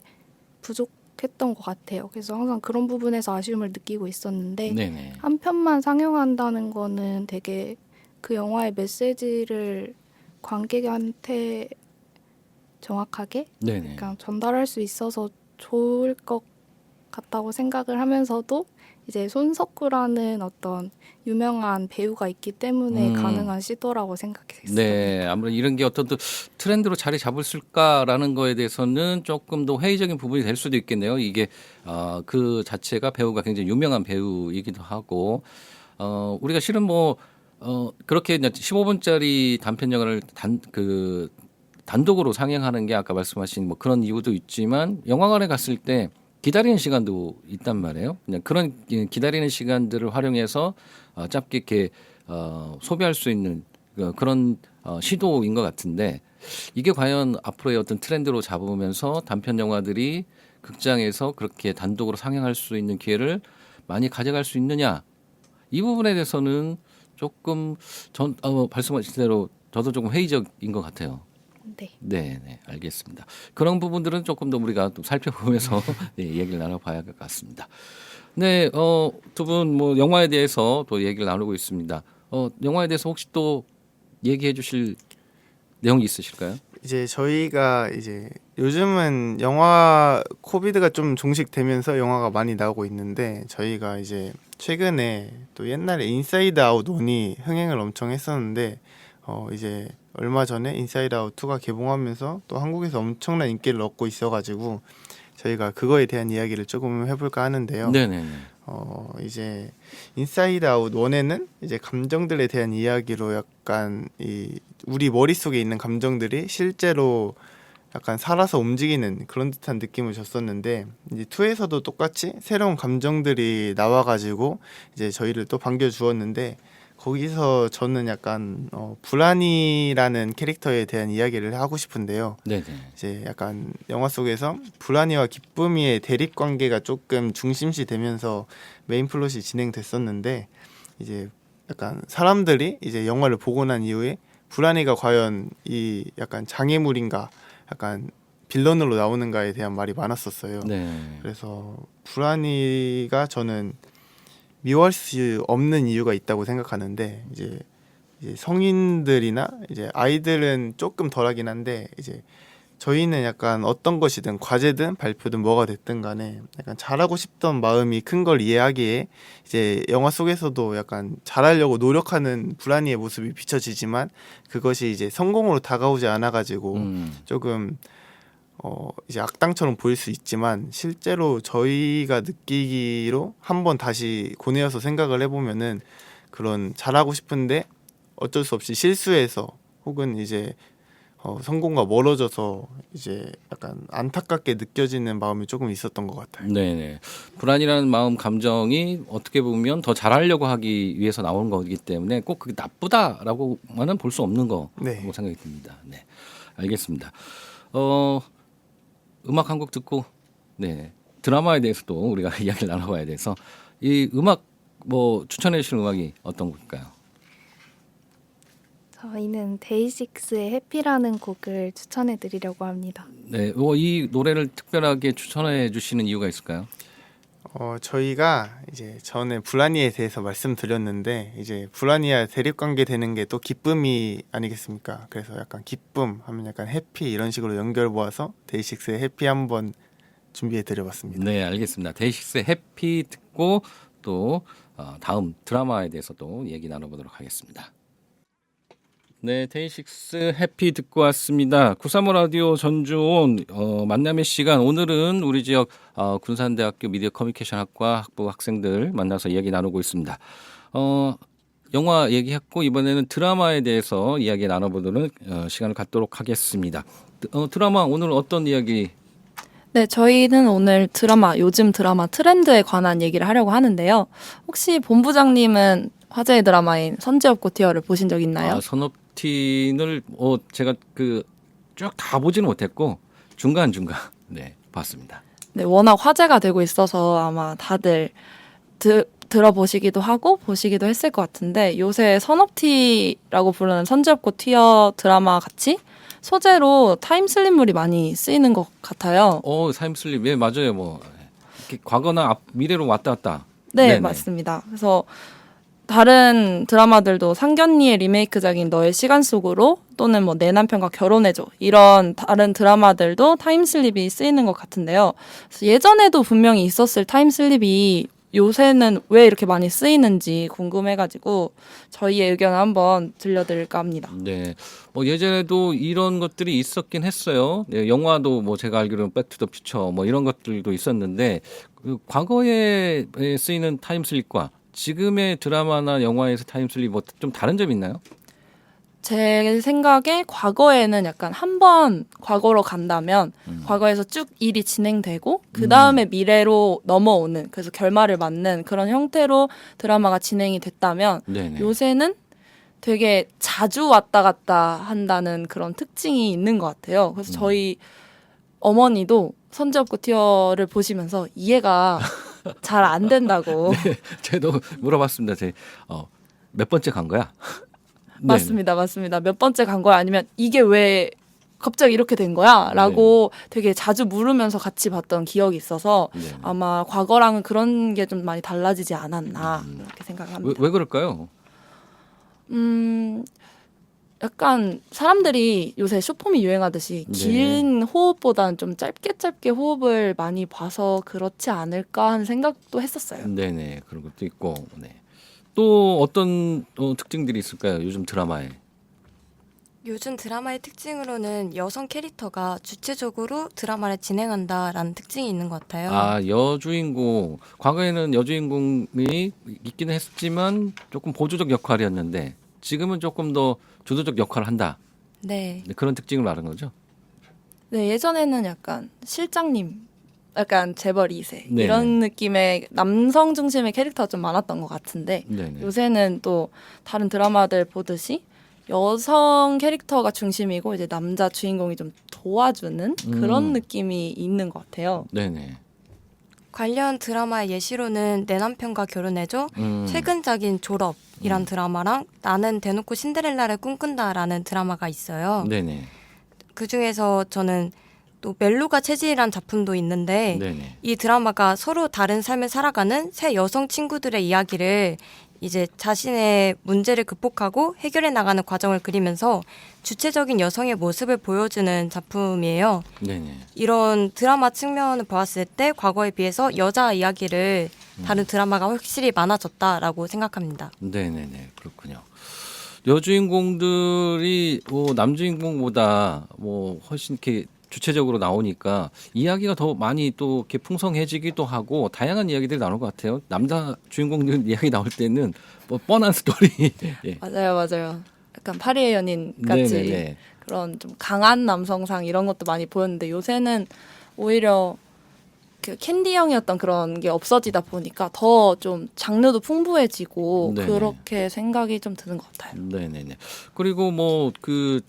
부족했던 것 같아요. 그래서 항상 그런 부분에서 아쉬움을 느끼고 있었는데 네네. 한 편만 상영한다는 거는 되게 그 영화의 메시지를 관객한테 정확하게 네네. 그냥 전달할 수 있어서 좋을 것 같다고 생각을 하면서도 이제 손석구라는 어떤 유명한 배우가 있기 때문에 가능한 시도라고 생각했어요. 네, 아무래도 이런 게 어떤 또 트렌드로 자리 잡을까라는 거에 대해서는 조금 더 회의적인 부분이 될 수도 있겠네요. 이게 그 자체가 배우가 굉장히 유명한 배우이기도 하고 우리가 실은 뭐 그렇게 15분짜리 단편 영화를 단독으로 상영하는 게 아까 말씀하신 뭐 그런 이유도 있지만 영화관에 갔을 때 기다리는 시간도 있단 말이에요. 그냥 그런 기다리는 시간들을 활용해서 짧게 이렇게 소비할 수 있는 그런 시도인 것 같은데 이게 과연 앞으로의 어떤 트렌드로 잡으면서 단편 영화들이 극장에서 그렇게 단독으로 상영할 수 있는 기회를 많이 가져갈 수 있느냐 이 부분에 대해서는 조금 말씀하신 대로 저도 조금 회의적인 것 같아요. 네. 네, 네, 알겠습니다. 그런 부분들은 조금 더 우리가 또 살펴보면서 네, 얘기를 나눠봐야 할 것 같습니다. 네, 두 분 뭐 영화에 대해서 또 얘기를 나누고 있습니다. 영화에 대해서 혹시 또 얘기해 주실 내용이 있으실까요? 이제 저희가 이제 요즘은 영화 코비드가 좀 종식되면서 영화가 많이 나오고 있는데 저희가 이제 최근에 또 옛날에 인사이드 아웃 1이 흥행을 엄청 했었는데 이제 얼마 전에 인사이드 아웃 2가 개봉하면서 또 한국에서 엄청난 인기를 얻고 있어가지고 저희가 그거에 대한 이야기를 조금 해볼까 하는데요. 네, 네, 네. 이제 인사이드 아웃 1에는 이제 감정들에 대한 이야기로 약간 우리 머릿속에 있는 감정들이 실제로 약간 살아서 움직이는 그런 듯한 느낌을 줬었는데 이제 2에서도 똑같이 새로운 감정들이 나와가지고 이제 저희를 또 반겨주었는데 거기서 저는 약간 불안이라는 캐릭터에 대한 이야기를 하고 싶은데요. 네, 네. 이제 약간 영화 속에서 불안이와 기쁨이의 대립 관계가 조금 중심시 되면서 메인 플롯이 진행됐었는데 이제 약간 사람들이 이제 영화를 보고 난 이후에 불안이가 과연 이 약간 장애물인가 약간 빌런으로 나오는가에 대한 말이 많았었어요. 네. 그래서 불안이가 저는 미워할 수 없는 이유가 있다고 생각하는데 이제 성인들이나 이제 아이들은 조금 덜하긴 한데 이제 저희는 약간 어떤 것이든 과제든 발표든 뭐가 됐든 간에 약간 잘하고 싶던 마음이 큰 걸 이해하기에 이제 영화 속에서도 약간 잘하려고 노력하는 불안이의 모습이 비춰지지만 그것이 이제 성공으로 다가오지 않아가지고 조금 이제 악당처럼 보일 수 있지만 실제로 저희가 느끼기로 한번 다시 고뇌어서 생각을 해보면은 그런 잘하고 싶은데 어쩔 수 없이 실수해서 혹은 이제 성공과 멀어져서 이제 약간 안타깝게 느껴지는 마음이 조금 있었던 것 같아요. 네네. 불안이라는 마음 감정이 어떻게 보면 더 잘하려고 하기 위해서 나오는 거기 때문에 꼭 그게 나쁘다라고만은 볼 수 없는 거라고 네. 생각이 듭니다. 네, 알겠습니다. 음악 한 곡 듣고 네 드라마에 대해서도 우리가 이야기를 나눠봐야 돼서 이 음악 뭐 추천해 주시는 음악이 어떤 곡일까요? 저희는 데이식스의 해피라는 곡을 추천해 드리려고 합니다. 네, 이 노래를 특별하게 추천해 주시는 이유가 있을까요? 저희가 이제 전에 불안이에 대해서 말씀드렸는데 이제 불안이와 대립관계 되는 게 또 기쁨이 아니겠습니까? 그래서 약간 기쁨 하면 약간 해피 이런 식으로 연결 모아서 데이식스의 해피 한번 준비해 드려봤습니다. 네, 알겠습니다. 데이식스의 해피 듣고 또 다음 드라마에 대해서도 얘기 나눠보도록 하겠습니다. 네, 데이식스 해피 듣고 왔습니다. 935 라디오 전주온 만남의 시간. 오늘은 우리 지역 군산대학교 미디어 커뮤니케이션 학과 학부 학생들 만나서 이야기 나누고 있습니다. 영화 얘기했고 이번에는 드라마에 대해서 이야기 나눠보도록 시간을 갖도록 하겠습니다. 드라마 오늘 어떤 이야기? 네, 저희는 오늘 요즘 드라마 트렌드에 관한 얘기를 하려고 하는데요. 혹시 본부장님은 화제의 드라마인 선제업고 티어를 보신 적 있나요? 선업틴을 제가 쭉 다 보지는 못했고 중간 네 봤습니다. 네, 워낙 화제가 되고 있어서 아마 다들 들어보시기도 하고 보시기도 했을 것 같은데 요새 선업티라고 부르는 선제업고 티어 드라마 같이 소재로 타임슬립물이 많이 쓰이는 것 같아요. 타임슬립 예 맞아요. 뭐 이렇게 과거나 미래로 왔다 갔다. 네, 네네. 맞습니다. 그래서 다른 드라마들도 상견니의 리메이크작인 너의 시간 속으로 또는 뭐 내 남편과 결혼해줘 이런 다른 드라마들도 타임슬립이 쓰이는 것 같은데요. 그래서 예전에도 분명히 있었을 타임슬립이 요새는 왜 이렇게 많이 쓰이는지 궁금해가지고 저희의 의견을 한번 들려드릴까 합니다. 네, 예전에도 이런 것들이 있었긴 했어요. 네, 영화도 뭐 제가 알기로는 백투더 퓨처 뭐 이런 것들도 있었는데 과거에 쓰이는 타임슬립과 지금의 드라마나 영화에서 타임슬립 뭐 좀 다른 점이 있나요? 제 생각에 과거에는 약간 한 번 과거로 간다면 과거에서 쭉 일이 진행되고 그 다음에 미래로 넘어오는 그래서 결말을 맞는 그런 형태로 드라마가 진행이 됐다면 네네. 요새는 되게 자주 왔다 갔다 한다는 그런 특징이 있는 것 같아요. 그래서 저희 어머니도 선제업고 티어를 보시면서 이해가 잘 안 된다고. 저도 물어봤습니다. 몇 번째 간 거야? 맞습니다, 맞습니다. 몇 번째 간 거야? 아니면 이게 왜 갑자기 이렇게 된 거야? 라고 되게 자주 물으면서 같이 봤던 기억이 있어서 네. 아마 과거랑은 그런 게 좀 많이 달라지지 않았나 이렇게 생각합니다. 왜 그럴까요? 약간 사람들이 요새 쇼폼이 유행하듯이 네. 긴 호흡보다는 좀 짧게 호흡을 많이 봐서 그렇지 않을까 하는 생각도 했었어요. 네네 그런 것도 있고 네. 또 어떤 특징들이 있을까요? 요즘 드라마에. 요즘 드라마의 특징으로는 여성 캐릭터가 주체적으로 드라마를 진행한다라는 특징이 있는 것 같아요. 아 여주인공 과거에는 여주인공이 있기는 했지만 조금 보조적 역할이었는데 지금은 조금 더 주도적 역할을 한다. 네. 네, 그런 특징을 말하는 거죠. 네, 예전에는 약간 실장님, 약간 재벌 2세 네네. 이런 느낌의 남성 중심의 캐릭터가 좀 많았던 것 같은데 네네. 요새는 또 다른 드라마들 보듯이 여성 캐릭터가 중심이고 이제 남자 주인공이 좀 도와주는 그런 느낌이 있는 것 같아요. 네네. 관련 드라마의 예시로는 내 남편과 결혼해줘, 최근작인 졸업이란 드라마랑 나는 대놓고 신데렐라를 꿈꾼다라는 드라마가 있어요. 네네. 그 중에서 저는 또 멜로가 체질이란 작품도 있는데 네네. 이 드라마가 서로 다른 삶을 살아가는 세 여성 친구들의 이야기를 이제 자신의 문제를 극복하고 해결해 나가는 과정을 그리면서 주체적인 여성의 모습을 보여주는 작품이에요. 네네. 이런 드라마 측면을 보았을 때 과거에 비해서 여자 이야기를 다른 드라마가 확실히 많아졌다라고 생각합니다. 네네네. 그렇군요. 여주인공들이 남주인공보다 훨씬 이렇게 주체적으로 나오니까 이야기가 더 많이 또 이렇게 풍성해지기도 하고 다양한 이야기들이 나올 것 같아요. 남자 주인공들 이야기 나올 때는 뭐 뻔한 스토리. 예. 맞아요. 약간 파리의 연인 같이 네네네. 그런 좀 강한 남성상 이런 것도 많이 보였는데 요새는 오히려 그 캔디형이었던 그런 게 없어지다 보니까 더 좀 장르도 풍부해지고 네네. 그렇게 생각이 좀 드는 것 같아요. 네네네. 그리고 뭐 그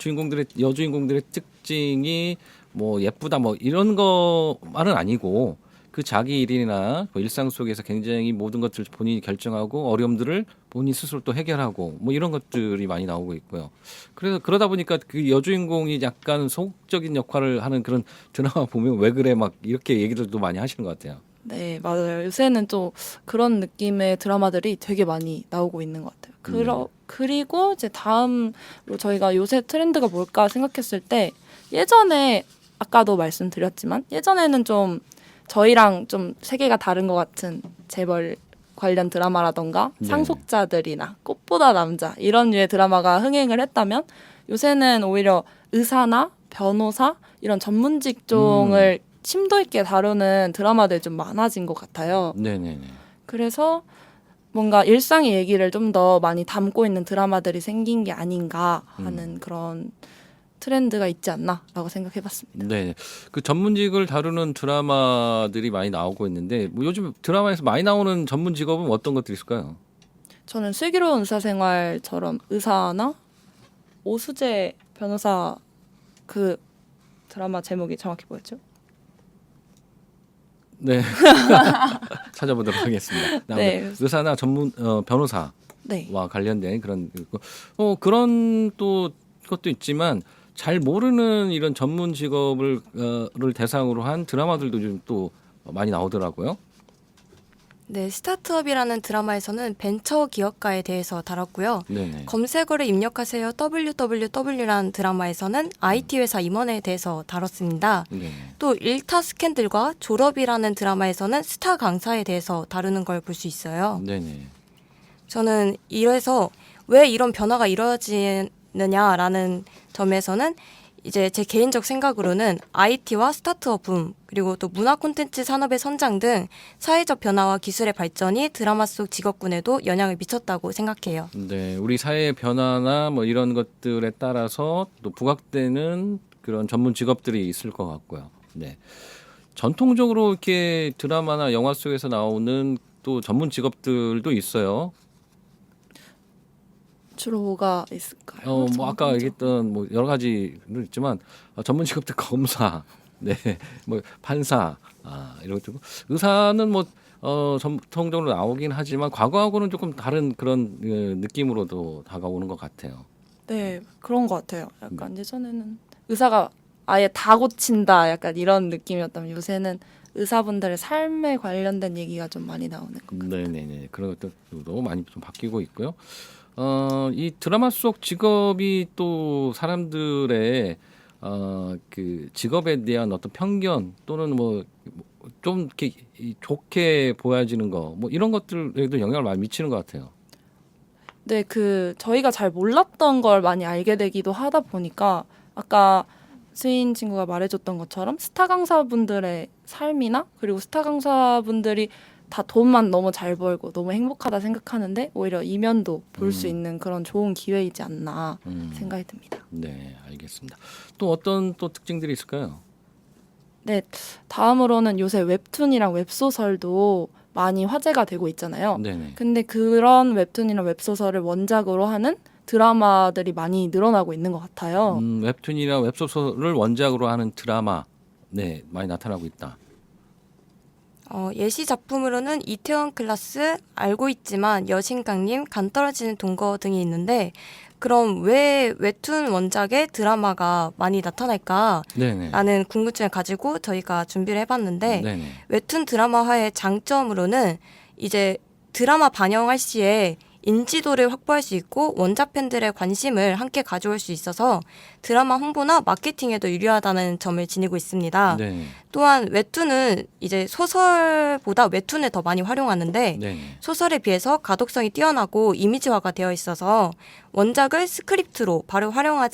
여주인공들의 특징이 뭐 예쁘다 뭐 이런 거만은 아니고 그 자기 일이나 뭐 일상 속에서 굉장히 모든 것들을 본인이 결정하고 어려움들을 본인 스스로 또 해결하고 뭐 이런 것들이 많이 나오고 있고요. 그래서 그러다 보니까 그 여주인공이 약간 소극적인 역할을 하는 그런 드라마 보면 왜 그래 막 이렇게 얘기들도 많이 하시는 것 같아요. 네, 맞아요. 요새는 또 그런 느낌의 드라마들이 되게 많이 나오고 있는 것 같아요. 그리고 이제 다음으로 저희가 요새 트렌드가 뭘까 생각했을 때 예전에 아까도 말씀드렸지만 예전에는 좀 저희랑 좀 세계가 다른 것 같은 재벌 관련 드라마라던가 네. 상속자들이나 꽃보다 남자 이런 류의 드라마가 흥행을 했다면 요새는 오히려 의사나 변호사 이런 전문 직종을 심도 있게 다루는 드라마들이 좀 많아진 것 같아요. 네네네. 그래서 뭔가 일상의 얘기를 좀 더 많이 담고 있는 드라마들이 생긴 게 아닌가 하는 그런 트렌드가 있지 않나라고 생각해봤습니다. 네, 그 전문직을 다루는 드라마들이 많이 나오고 있는데 뭐 요즘 드라마에서 많이 나오는 전문 직업은 어떤 것들이 있을까요? 저는 슬기로운 의사생활처럼 의사나 오수재 변호사 그 드라마 제목이 정확히 뭐였죠? 네, 찾아보도록 하겠습니다. 네. 의사나 전문 변호사와 네. 관련된 그런 그런 또 것도 있지만 잘 모르는 이런 전문 직업을 를 대상으로 한 드라마들도 좀 또 많이 나오더라고요. 네, 스타트업이라는 드라마에서는 벤처 기업가에 대해서 다뤘고요. 네네. 검색어를 입력하세요 www라는 드라마에서는 IT 회사 임원에 대해서 다뤘습니다. 네. 또 일타 스캔들과 졸업이라는 드라마에서는 스타 강사에 대해서 다루는 걸 볼 수 있어요. 네네. 저는 이래서 왜 이런 변화가 이루어지느냐라는 점에서는 이제 제 개인적 생각으로는 IT와 스타트업 붐 그리고 또 문화 콘텐츠 산업의 선장 등 사회적 변화와 기술의 발전이 드라마 속 직업군에도 영향을 미쳤다고 생각해요. 네, 우리 사회의 변화나 뭐 이런 것들에 따라서 또 부각되는 그런 전문 직업들이 있을 것 같고요. 네. 전통적으로 이렇게 드라마나 영화 속에서 나오는 또 전문 직업들도 있어요. 주로 뭐가 있을까요? 뭐 아까 얘기했던 뭐 여러 가지도 있지만 전문 직업들 검사, 네, 뭐 판사, 이런 것들. 의사는 뭐 전통적으로 나오긴 하지만 과거하고는 조금 다른 그런 느낌으로도 다가오는 것 같아요. 네, 그런 것 같아요. 약간 예전에는 의사가 아예 다 고친다 약간 이런 느낌이었다면 요새는 의사분들의 삶에 관련된 얘기가 좀 많이 나오는 것 같아요. 네네네. 그런 것들도 많이 좀 바뀌고 있고요. 이 드라마 속 직업이 또 사람들의 그 직업에 대한 어떤 편견 또는 뭐 좀 이렇게 좋게 보여지는 거 뭐 이런 것들에도 영향을 많이 미치는 것 같아요. 네, 그 저희가 잘 몰랐던 걸 많이 알게 되기도 하다 보니까 아까 스인 친구가 말해줬던 것처럼 스타 강사분들의 삶이나 그리고 스타 강사분들이 다 돈만 너무 잘 벌고 너무 행복하다 생각하는데 오히려 이면도 볼 수 있는 그런 좋은 기회이지 않나 생각이 듭니다. 네, 알겠습니다. 또 어떤 또 특징들이 있을까요? 네, 다음으로는 요새 웹툰이랑 웹소설도 많이 화제가 되고 있잖아요. 네네. 근데 그런 웹툰이나 웹소설을 원작으로 하는 드라마들이 많이 늘어나고 있는 것 같아요. 웹툰이나 웹소설을 원작으로 하는 드라마, 네, 많이 나타나고 있다. 예시 작품으로는 이태원 클라스, 알고 있지만 여신강님, 간 떨어지는 동거 등이 있는데 그럼 왜 웹툰 원작의 드라마가 많이 나타날까? 네네. 라는 궁금증을 가지고 저희가 준비를 해봤는데 네네. 웹툰 드라마화의 장점으로는 이제 드라마 반영할 시에 인지도를 확보할 수 있고 원작 팬들의 관심을 함께 가져올 수 있어서 드라마 홍보나 마케팅에도 유리하다는 점을 지니고 있습니다. 네. 또한 웹툰은 이제 소설보다 웹툰을 더 많이 활용하는데 네. 소설에 비해서 가독성이 뛰어나고 이미지화가 되어 있어서 원작을 스크립트로 바로 활용할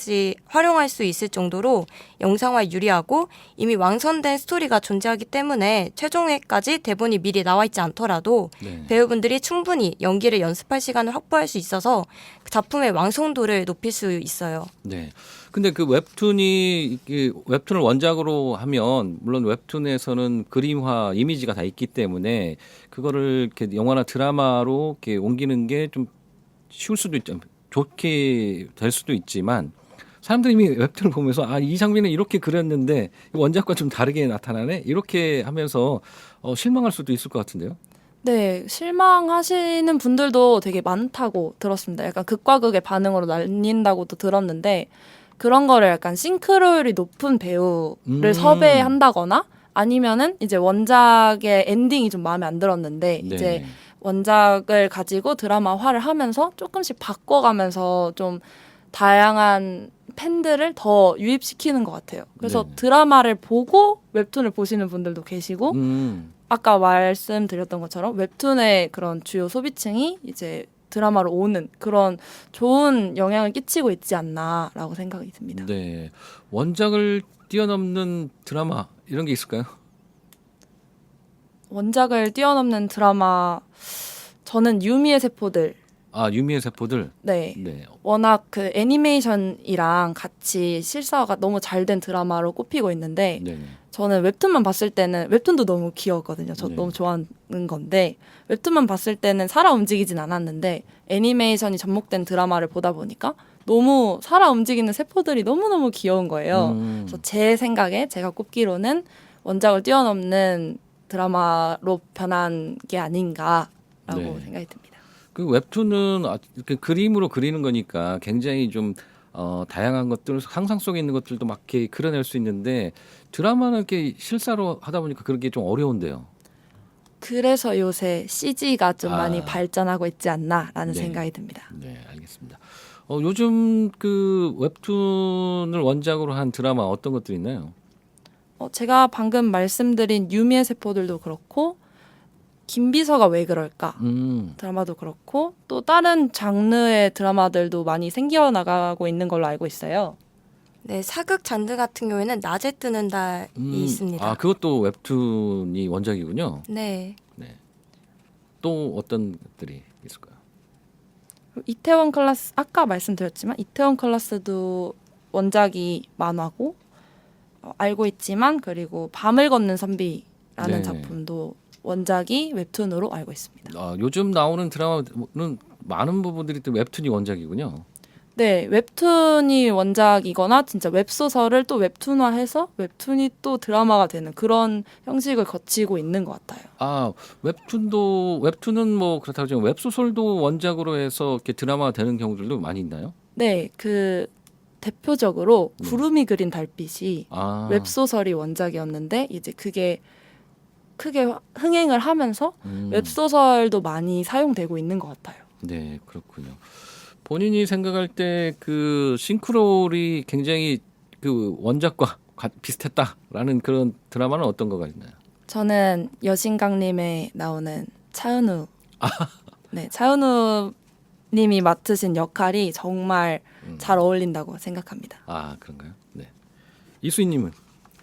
수 있을 정도로 영상화에 유리하고 이미 완성된 스토리가 존재하기 때문에 최종회까지 대본이 미리 나와 있지 않더라도 네. 배우분들이 충분히 연기를 연습할 시간을 확보할 수 있어서 작품의 완성도를 높일 수 있어요. 네. 근데 그 웹툰을 원작으로 하면 물론 웹툰에서는 그림화 이미지가 다 있기 때문에 그거를 이렇게 영화나 드라마로 이렇게 옮기는 게 좀 쉬울 수도 있죠. 좋게 될 수도 있지만 사람들이 이미 웹툰을 보면서 이 장면은 이렇게 그렸는데 원작과 좀 다르게 나타나네 이렇게 하면서 실망할 수도 있을 것 같은데요. 네, 실망하시는 분들도 되게 많다고 들었습니다. 약간 극과 극의 반응으로 나뉜다고도 들었는데 그런 거를 약간 싱크로율이 높은 배우를 섭외한다거나 아니면은 이제 원작의 엔딩이 좀 마음에 안 들었는데 네. 이제 원작을 가지고 드라마화를 하면서 조금씩 바꿔가면서 좀 다양한 팬들을 더 유입시키는 것 같아요. 그래서 네네. 드라마를 보고 웹툰을 보시는 분들도 계시고 아까 말씀드렸던 것처럼 웹툰의 그런 주요 소비층이 이제 드라마로 오는 그런 좋은 영향을 끼치고 있지 않나라고 생각이 듭니다. 네. 원작을 뛰어넘는 드라마 이런 게 있을까요? 원작을 뛰어넘는 드라마 저는 유미의 세포들 유미의 세포들. 네. 네. 워낙 그 애니메이션이랑 같이 실사가 너무 잘 된 드라마로 꼽히고 있는데 네. 저는 웹툰만 봤을 때는 웹툰도 너무 귀여웠거든요. 저 네. 너무 좋아하는 건데 웹툰만 봤을 때는 살아 움직이진 않았는데 애니메이션이 접목된 드라마를 보다 보니까 너무 살아 움직이는 세포들이 너무너무 귀여운 거예요. 그래서 제 생각에 제가 꼽기로는 원작을 뛰어넘는 드라마로 변한 게 아닌가라고 네. 생각이 듭니다. 그 웹툰은 이렇게 그림으로 그리는 거니까 굉장히 좀 다양한 것들, 상상 속에 있는 것들도 막 이렇게 그려낼 수 있는데 드라마는 이렇게 실사로 하다 보니까 그런 게 좀 어려운데요. 그래서 요새 CG가 좀 많이 아. 발전하고 있지 않나라는 네. 생각이 듭니다. 네, 알겠습니다. 요즘 그 웹툰을 원작으로 한 드라마 어떤 것들이 있나요? 제가 방금 말씀드린 유미의 세포들도 그렇고 김비서가 왜 그럴까 드라마도 그렇고 또 다른 장르의 드라마들도 많이 생겨나가고 있는 걸로 알고 있어요. 네, 사극 장르 같은 경우에는 낮에 뜨는 달이 있습니다. 그것도 웹툰이 원작이군요. 네. 또 어떤 것들이 있을까요? 이태원 클라스 아까 말씀드렸지만 이태원 클라스도 원작이 만화고 알고 있지만 그리고 밤을 걷는 선비라는 네. 작품도 원작이 웹툰으로 알고 있습니다. 요즘 나오는 드라마는 많은 부분들이 또 웹툰이 원작이군요. 네, 웹툰이 원작이거나 진짜 웹소설을 또 웹툰화해서 웹툰이 또 드라마가 되는 그런 형식을 거치고 있는 것 같아요. 웹툰은 뭐 그렇다고 하지만 웹소설도 원작으로 해서 이렇게 드라마가 되는 경우들도 많이 있나요? 네, 그 대표적으로 구름이 그린 달빛이 아, 웹소설이 원작이었는데 이제 그게 크게 흥행을 하면서 웹소설도 많이 사용되고 있는 것 같아요. 네, 그렇군요. 본인이 생각할 때 그 싱크로율이 굉장히 그 원작과 비슷했다라는 그런 드라마는 어떤 거가 있나요? 저는 여신강림에 나오는 차은우, 네, 차은우 님이 맡으신 역할이 정말 잘 어울린다고 생각합니다. 아, 그런가요? 네. 이수희님은?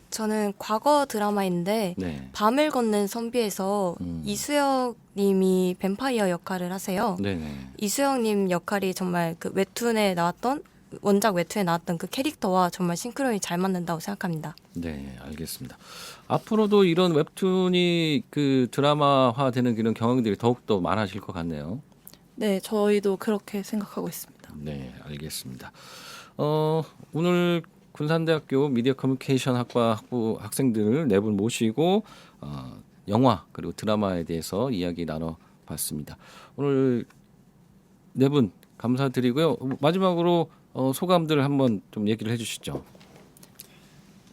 저는 과거 드라마인데 네. 밤을 걷는 선비에서 이수혁 님이 뱀파이어 역할을 하세요. 네네. 이수혁 님 역할이 정말 그 웹툰에 나왔던 원작 웹툰에 나왔던 그 캐릭터와 정말 싱크로율이 잘 맞는다고 생각합니다. 네, 알겠습니다. 앞으로도 이런 웹툰이 그 드라마화되는 이런 경험들이 더욱더 많아질 것 같네요. 네, 저희도 그렇게 생각하고 있습니다. 네, 알겠습니다. 오늘 군산대학교 미디어 커뮤니케이션 학과 학생들 네 분 모시고 영화 그리고 드라마에 대해서 이야기 나눠봤습니다. 오늘 네 분 감사드리고요. 마지막으로 소감들 한번 좀 얘기를 해주시죠.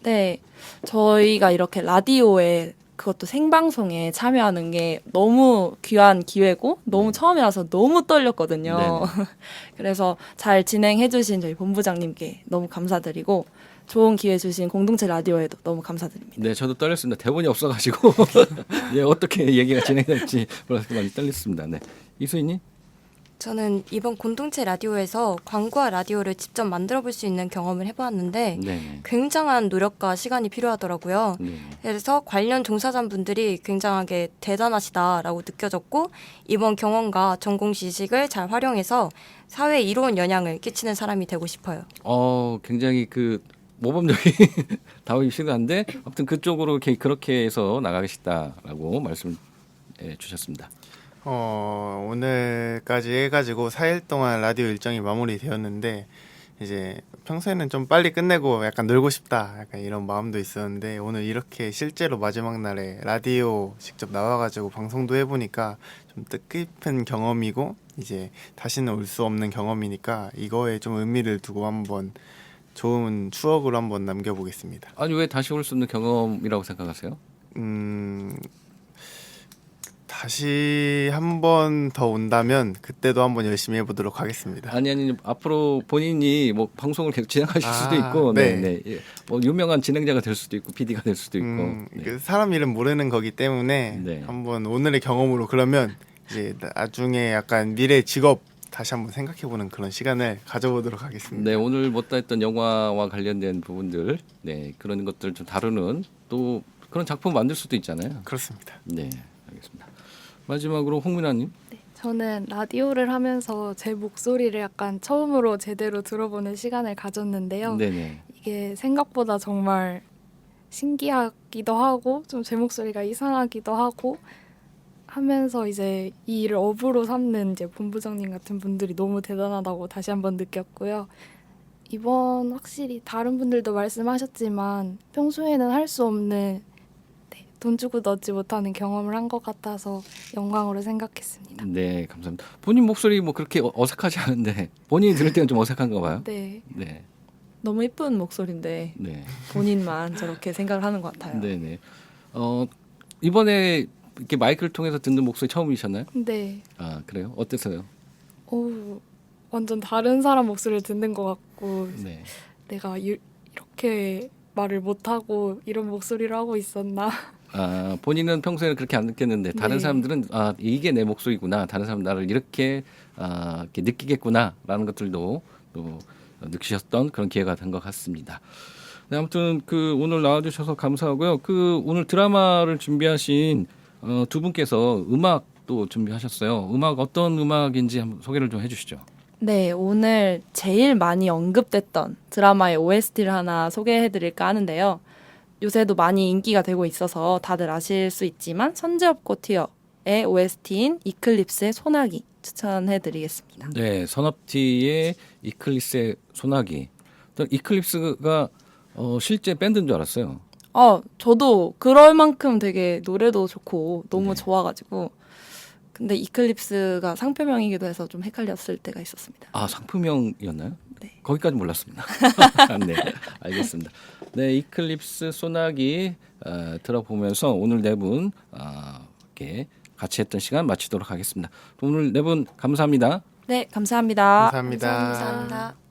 네, 저희가 이렇게 라디오에 그것도 생방송에 참여하는 게 너무 귀한 기회고 너무 처음이라서 너무 떨렸거든요. 네네. 그래서 잘 진행해주신 저희 본부장님께 너무 감사드리고 좋은 기회 주신 공동체 라디오에도 너무 감사드립니다. 네, 저도 떨렸습니다. 대본이 없어가지고 예, 어떻게 얘기가 진행될지 몰라서 많이 떨렸습니다. 네, 이수희님. 저는 이번 공동체 라디오에서 광고와 라디오를 직접 만들어 볼 수 있는 경험을 해보았는데 네. 굉장한 노력과 시간이 필요하더라고요. 네. 그래서 관련 종사자분들이 굉장하게 대단하시다라고 느껴졌고 이번 경험과 전공 지식을 잘 활용해서 사회에 이로운 영향을 끼치는 사람이 되고 싶어요. 굉장히 그 모범적인 답이 시도한데 아무튼 그쪽으로 그렇게 해서 나가겠다라고 말씀 주셨습니다. 오늘까지 해가지고 4일 동안 라디오 일정이 마무리되었는데 이제 평소에는 좀 빨리 끝내고 약간 놀고 싶다 약간 이런 마음도 있었는데 오늘 이렇게 실제로 마지막 날에 라디오 직접 나와가지고 방송도 해보니까 좀 뜻깊은 경험이고 이제 다시는 올 수 없는 경험이니까 이거에 좀 의미를 두고 한번 좋은 추억으로 한번 남겨보겠습니다. 아니 왜 다시 올 수 없는 경험이라고 생각하세요? 다시 한 번 더 온다면 그때도 한번 열심히 해보도록 하겠습니다. 아니 앞으로 본인이 뭐 방송을 계속 진행하실 수도 있고, 네. 예. 뭐 유명한 진행자가 될 수도 있고, PD가 될 수도 있고. 네. 그 사람 이름 모르는 거기 때문에 네. 한번 오늘의 경험으로 그러면 이제 나중에 약간 미래 직업 다시 한번 생각해보는 그런 시간을 가져보도록 하겠습니다. 네, 오늘 못다 했던 영화와 관련된 부분들, 네 그런 것들 좀 다루는 또 그런 작품 만들 수도 있잖아요. 그렇습니다. 네, 알겠습니다. 마지막으로 홍민아님. 저는 라디오를 하면서 제 목소리를 약간 처음으로 제대로 들어보는 시간을 가졌는데요. 네네. 이게 생각보다 정말 신기하기도 하고 좀 제 목소리가 이상하기도 하고 하면서 이제 이 일을 업으로 삼는 이제 본부장님 같은 분들이 너무 대단하다고 다시 한번 느꼈고요. 이번 확실히 다른 분들도 말씀하셨지만 평소에는 할 수 없는 돈 주고 넣지 못하는 경험을 한 것 같아서 영광으로 생각했습니다. 네, 감사합니다. 본인 목소리 뭐 그렇게 어색하지 않은데 본인이 들을 때는 좀 어색한가 봐요. 네. 네, 너무 예쁜 목소리인데 네, 본인만 저렇게 생각을 하는 것 같아요. 네, 네. 이번에 이렇게 마이크를 통해서 듣는 목소리 처음이셨나요? 네. 아, 그래요? 어땠어요? 완전 다른 사람 목소리를 듣는 것 같고 네. 내가 이렇게 말을 못하고 이런 목소리로 하고 있었나. 아, 본인은 평소에는 그렇게 안 느꼈는데 다른 네. 사람들은 아, 이게 내 목소리구나. 다른 사람 나를 이렇게 이렇게 느끼겠구나라는 것들도 또 느끼셨던 그런 기회가 된 것 같습니다. 네, 아무튼 그 오늘 나와주셔서 감사하고요. 그 오늘 드라마를 준비하신 두 분께서 음악도 준비하셨어요. 음악 어떤 음악인지 한번 소개를 좀 해주시죠. 네, 오늘 제일 많이 언급됐던 드라마의 OST를 하나 소개해드릴까 하는데요. 요새도 많이 인기가 되고 있어서 다들 아실 수 있지만 선제업고 티어의 OST인 이클립스의 소나기 추천해드리겠습니다. 네, 선업티의 이클립스의 소나기. 이클립스가 실제 밴드인 줄 알았어요. 저도 그럴 만큼 되게 노래도 좋고 너무 네. 좋아가지고 근데 이클립스가 상표명이기도 해서 좀 헷갈렸을 때가 있었습니다. 아, 상품명이었나요? 거기까지 몰랐습니다. 네, 알겠습니다. 네, 이클립스 소나기 들어보면서 오늘 네 분 이렇게 같이 했던 시간 마치도록 하겠습니다. 오늘 네 분 감사합니다. 네, 감사합니다. 감사합니다. 감사합니다.